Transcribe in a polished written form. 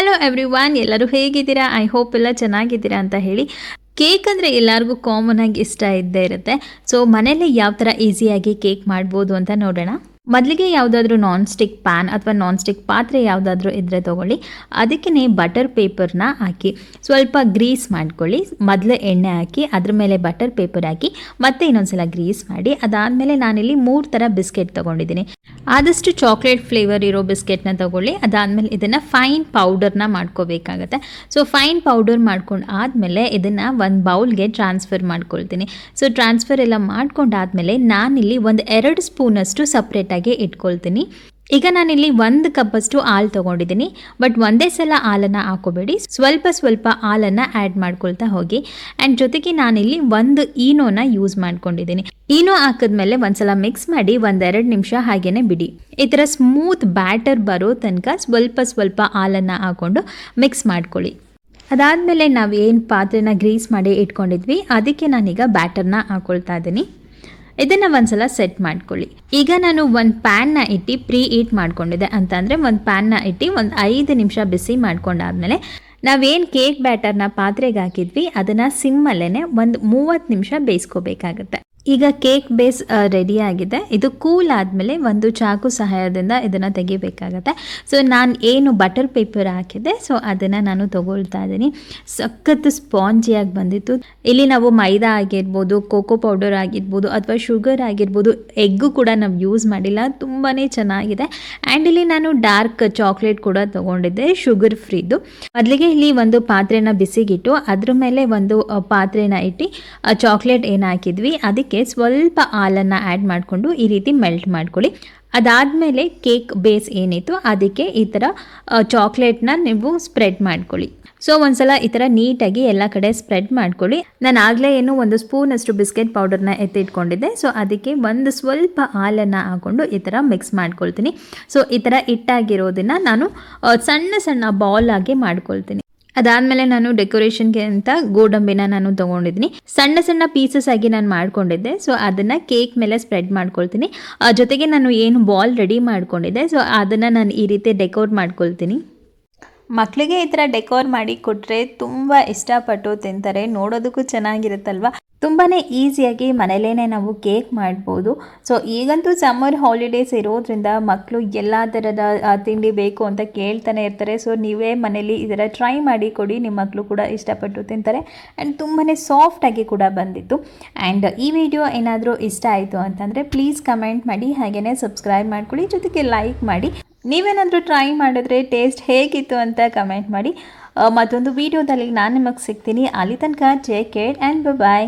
Hello everyone, ಎಲ್ಲರೂ ಹೇಗಿದ್ದೀರಾ? I hope ಎಲ್ಲ ಚೆನ್ನಾಗಿದ್ದೀರಾ ಅಂತ ಹೇಳಿ. ಕೇಕ್ ಅಂದರೆ ಎಲ್ಲರಿಗೂ ಕಾಮನ್ ಆಗಿ ಇಷ್ಟ ಇದ್ದೇ ಇರುತ್ತೆ. ಸೊ ಮನೇಲಿ ಯಾವ ಥರ ಈಸಿಯಾಗಿ ಕೇಕ್ ಮಾಡ್ಬೋದು ಅಂತ ನೋಡೋಣ. ಮೊದಲಿಗೆ ಯಾವುದಾದ್ರೂ ನಾನ್ ಸ್ಟಿಕ್ ಪ್ಯಾನ್ ಅಥವಾ ನಾನ್ ಸ್ಟಿಕ್ ಪಾತ್ರೆ ಯಾವುದಾದ್ರೂ ಇದ್ದರೆ ತೊಗೊಳ್ಳಿ. ಅದಕ್ಕೇ ಬಟರ್ ಪೇಪರ್ನ ಹಾಕಿ ಸ್ವಲ್ಪ ಗ್ರೀಸ್ ಮಾಡ್ಕೊಳ್ಳಿ. ಮೊದಲು ಎಣ್ಣೆ ಹಾಕಿ ಅದ್ರ ಮೇಲೆ ಬಟರ್ ಪೇಪರ್ ಹಾಕಿ ಮತ್ತೆ ಇನ್ನೊಂದ್ಸಲ ಗ್ರೀಸ್ ಮಾಡಿ. ಅದಾದಮೇಲೆ ನಾನಿಲ್ಲಿ 3 ಥರ ಬಿಸ್ಕೆಟ್ ತೊಗೊಂಡಿದ್ದೀನಿ. ಆದಷ್ಟು ಚಾಕ್ಲೇಟ್ ಫ್ಲೇವರ್ ಇರೋ ಬಿಸ್ಕೆಟ್ನ ತೊಗೊಳ್ಳಿ. ಅದಾದಮೇಲೆ ಇದನ್ನು ಫೈನ್ ಪೌಡರ್ನ ಮಾಡ್ಕೋಬೇಕಾಗತ್ತೆ. ಸೊ ಫೈನ್ ಪೌಡರ್ ಮಾಡ್ಕೊಂಡು ಆದಮೇಲೆ ಇದನ್ನು ಒಂದು ಬೌಲ್ಗೆ ಟ್ರಾನ್ಸ್ಫರ್ ಮಾಡ್ಕೊಳ್ತೀನಿ. ಸೊ ಟ್ರಾನ್ಸ್ಫರ್ ಎಲ್ಲ ಮಾಡ್ಕೊಂಡಾದಮೇಲೆ ನಾನಿಲ್ಲಿ 2 ಸ್ಪೂನಷ್ಟು ಸಪ್ರೇಟಾಗಿ ಇಟ್ಕೊಳ್ತೀನಿ. ಈಗ ನಾನಿಲ್ಲಿ 1 ಕಪ್ಪಷ್ಟು ಹಾಲು ತೊಗೊಂಡಿದ್ದೀನಿ. ಬಟ್ ಒಂದೇ ಸಲ ಹಾಲನ್ನು ಹಾಕೋಬೇಡಿ, ಸ್ವಲ್ಪ ಸ್ವಲ್ಪ ಹಾಲನ್ನು ಆ್ಯಡ್ ಮಾಡ್ಕೊಳ್ತಾ ಹೋಗಿ. ಆ್ಯಂಡ್ ಜೊತೆಗೆ ನಾನಿಲ್ಲಿ 1 ಈನೋನ ಯೂಸ್ ಮಾಡ್ಕೊಂಡಿದ್ದೀನಿ. ಈನೋ ಹಾಕಿದ್ಮೇಲೆ ಒಂದ್ಸಲ ಮಿಕ್ಸ್ ಮಾಡಿ 1-2 ನಿಮಿಷ ಹಾಗೇನೆ ಬಿಡಿ. ಈ ಥರ ಸ್ಮೂತ್ ಬ್ಯಾಟರ್ ಬರೋ ತನಕ ಸ್ವಲ್ಪ ಸ್ವಲ್ಪ ಹಾಲನ್ನು ಹಾಕ್ಕೊಂಡು ಮಿಕ್ಸ್ ಮಾಡ್ಕೊಳ್ಳಿ. ಅದಾದಮೇಲೆ ನಾವು ಏನು ಪಾತ್ರೆನ ಗ್ರೀಸ್ ಮಾಡಿ ಇಟ್ಕೊಂಡಿದ್ವಿ ಅದಕ್ಕೆ ನಾನೀಗ ಬ್ಯಾಟರ್ನ ಹಾಕ್ಕೊಳ್ತಾ ಇದ್ದೀನಿ. ಇದನ್ನು ಒಂದ್ಸಲ ಸೆಟ್ ಮಾಡ್ಕೊಳ್ಳಿ. ಈಗ ನಾನು ಒಂದು ಪ್ಯಾನ್ನ ಇಟ್ಟು ಪ್ರೀ ಹೀಟ್ ಮಾಡ್ಕೊಂಡಿದ್ದೆ. ಅಂತಂದರೆ ಒಂದು ಪ್ಯಾನ್ನ ಇಟ್ಟು 5 ನಿಮಿಷ ಬಿಸಿ ಮಾಡ್ಕೊಂಡಾದ್ಮೇಲೆ ನಾವೇನು ಕೇಕ್ ಬ್ಯಾಟರ್ನ ಪಾತ್ರೆಗೆ ಹಾಕಿದ್ವಿ ಅದನ್ನು ಸಿಮ್ಮಲ್ಲೇ 30 ನಿಮಿಷ ಬೇಯಿಸ್ಕೋಬೇಕಾಗತ್ತೆ. ಈಗ ಕೇಕ್ ಬೇಸ್ ರೆಡಿ ಆಗಿದೆ. ಇದು ಕೂಲ್ ಆದಮೇಲೆ ಒಂದು ಚಾಕು ಸಹಾಯದಿಂದ ಇದನ್ನು ತೆಗಿಬೇಕಾಗತ್ತೆ. ಸೊ ನಾನು ಏನು ಬಟರ್ ಪೇಪರ್ ಹಾಕಿದ್ದೆ ಸೊ ಅದನ್ನು ನಾನು ತೊಗೊಳ್ತಾ ಇದ್ದೀನಿ. ಸಖತ್ತು ಸ್ಪಾಂಜಿಯಾಗಿ ಬಂದಿತ್ತು. ಇಲ್ಲಿ ನಾವು ಮೈದಾ ಆಗಿರ್ಬೋದು, ಕೋಕೋ ಪೌಡರ್ ಆಗಿರ್ಬೋದು ಅಥವಾ ಶುಗರ್ ಆಗಿರ್ಬೋದು, ಎಗ್ಗು ಕೂಡ ನಾವು ಯೂಸ್ ಮಾಡಿಲ್ಲ. ತುಂಬಾ ಚೆನ್ನಾಗಿದೆ. ಆ್ಯಂಡ್ ಇಲ್ಲಿ ನಾನು ಡಾರ್ಕ್ ಚಾಕ್ಲೇಟ್ ಕೂಡ ತೊಗೊಂಡಿದ್ದೆ, ಶುಗರ್ ಫ್ರೀದು. ಮೊದಲಿಗೆ ಇಲ್ಲಿ ಒಂದು ಪಾತ್ರೆನ ಬಿಸಿಗಿಟ್ಟು ಅದ್ರ ಮೇಲೆ ಒಂದು ಪಾತ್ರೆನ ಇಟ್ಟು ಚಾಕ್ಲೇಟ್ ಏನು ಹಾಕಿದ್ವಿ ಅದಕ್ಕೆ ಸ್ವಲ್ಪ ಹಾಲನ್ನು ಆ್ಯಡ್ ಮಾಡಿಕೊಂಡು ಈ ರೀತಿ ಮೆಲ್ಟ್ ಮಾಡ್ಕೊಳ್ಳಿ. ಅದಾದಮೇಲೆ ಕೇಕ್ ಬೇಸ್ ಏನಿತ್ತು ಅದಕ್ಕೆ ಈ ಥರ ಚಾಕ್ಲೇಟ್ನ ನೀವು ಸ್ಪ್ರೆಡ್ ಮಾಡ್ಕೊಳ್ಳಿ. ಸೊ ಒಂದ್ಸಲ ಈ ಥರ ನೀಟಾಗಿ ಎಲ್ಲ ಕಡೆ ಸ್ಪ್ರೆಡ್ ಮಾಡ್ಕೊಳ್ಳಿ. ನಾನು ಆಗಲೇ ಏನು 1 ಸ್ಪೂನಷ್ಟು ಬಿಸ್ಕೆಟ್ ಪೌಡರ್ನ ಎತ್ತಿಟ್ಕೊಂಡಿದ್ದೆ. ಸೊ ಅದಕ್ಕೆ ಸ್ವಲ್ಪ ಹಾಲನ್ನು ಹಾಕ್ಕೊಂಡು ಈ ಥರ ಮಿಕ್ಸ್ ಮಾಡ್ಕೊಳ್ತೀನಿ. ಸೊ ಈ ಥರ ಹಿಟ್ಟಾಗಿರೋದನ್ನು ನಾನು ಸಣ್ಣ ಸಣ್ಣ ಬಾಲ್ ಆಗಿ ಮಾಡ್ಕೊಳ್ತೀನಿ. ಅದಾದಮೇಲೆ ನಾನು ಡೆಕೋರೇಷನ್ಗೆ ಅಂತ ಗೋಡಂಬಿನ ನಾನು ತೊಗೊಂಡಿದ್ದೀನಿ. ಸಣ್ಣ ಸಣ್ಣ ಪೀಸಸ್ ಆಗಿ ನಾನು ಮಾಡ್ಕೊಂಡಿದ್ದೆ. ಸೊ ಅದನ್ನು ಕೇಕ್ ಮೇಲೆ ಸ್ಪ್ರೆಡ್ ಮಾಡ್ಕೊಳ್ತೀನಿ. ಜೊತೆಗೆ ನಾನು ಏನು ಬಾಲ್ ರೆಡಿ ಮಾಡ್ಕೊಂಡಿದ್ದೆ ಸೊ ಅದನ್ನು ನಾನು ಈ ರೀತಿ ಡೆಕೋರ್ ಮಾಡ್ಕೊಳ್ತೀನಿ. ಮಕ್ಕಳಿಗೆ ಈ ಥರ ಡೆಕೋರ್ ಮಾಡಿ ಕೊಟ್ಟರೆ ತುಂಬ ಇಷ್ಟಪಟ್ಟು ತಿಂತಾರೆ. ನೋಡೋದಕ್ಕೂ ಚೆನ್ನಾಗಿರುತ್ತಲ್ವ. ತುಂಬಾ ಈಸಿಯಾಗಿ ಮನೇಲೇ ನಾವು ಕೇಕ್ ಮಾಡ್ಬೋದು. ಸೊ ಈಗಂತೂ ಸಮ್ಮರ್ ಹಾಲಿಡೇಸ್ ಇರೋದ್ರಿಂದ ಮಕ್ಕಳು ಎಲ್ಲ ಥರದ ತಿಂಡಿ ಬೇಕು ಅಂತ ಕೇಳ್ತಾನೆ ಇರ್ತಾರೆ. ಸೊ ನೀವೇ ಮನೇಲಿ ಈ ಥರ ಟ್ರೈ ಮಾಡಿ ಕೊಡಿ, ನಿಮ್ಮ ಮಕ್ಕಳು ಕೂಡ ಇಷ್ಟಪಟ್ಟು ತಿಂತಾರೆ. ಆ್ಯಂಡ್ ತುಂಬಾ ಸಾಫ್ಟಾಗಿ ಕೂಡ ಬಂದಿತ್ತು. ಆ್ಯಂಡ್ ಈ ವಿಡಿಯೋ ಏನಾದರೂ ಇಷ್ಟ ಆಯಿತು ಅಂತಂದರೆ ಪ್ಲೀಸ್ ಕಮೆಂಟ್ ಮಾಡಿ, ಹಾಗೆಯೇ ಸಬ್ಸ್ಕ್ರೈಬ್ ಮಾಡ್ಕೊಳ್ಳಿ, ಜೊತೆಗೆ ಲೈಕ್ ಮಾಡಿ. ನೀವೇನಾದರೂ ಟ್ರೈ ಮಾಡಿದ್ರೆ ಟೇಸ್ಟ್ ಹೇಗಿತ್ತು ಅಂತ ಕಮೆಂಟ್ ಮಾಡಿ. ಮತ್ತೊಂದು ವಿಡಿಯೋದಲ್ಲಿ ನಾನು ನಿಮಗೆ ಸಿಗ್ತೀನಿ. ಅಲ್ಲಿ ತನಕ ಟೇಕ್ ಕೇರ್ ಆ್ಯಂಡ್ ಬಾಯ್.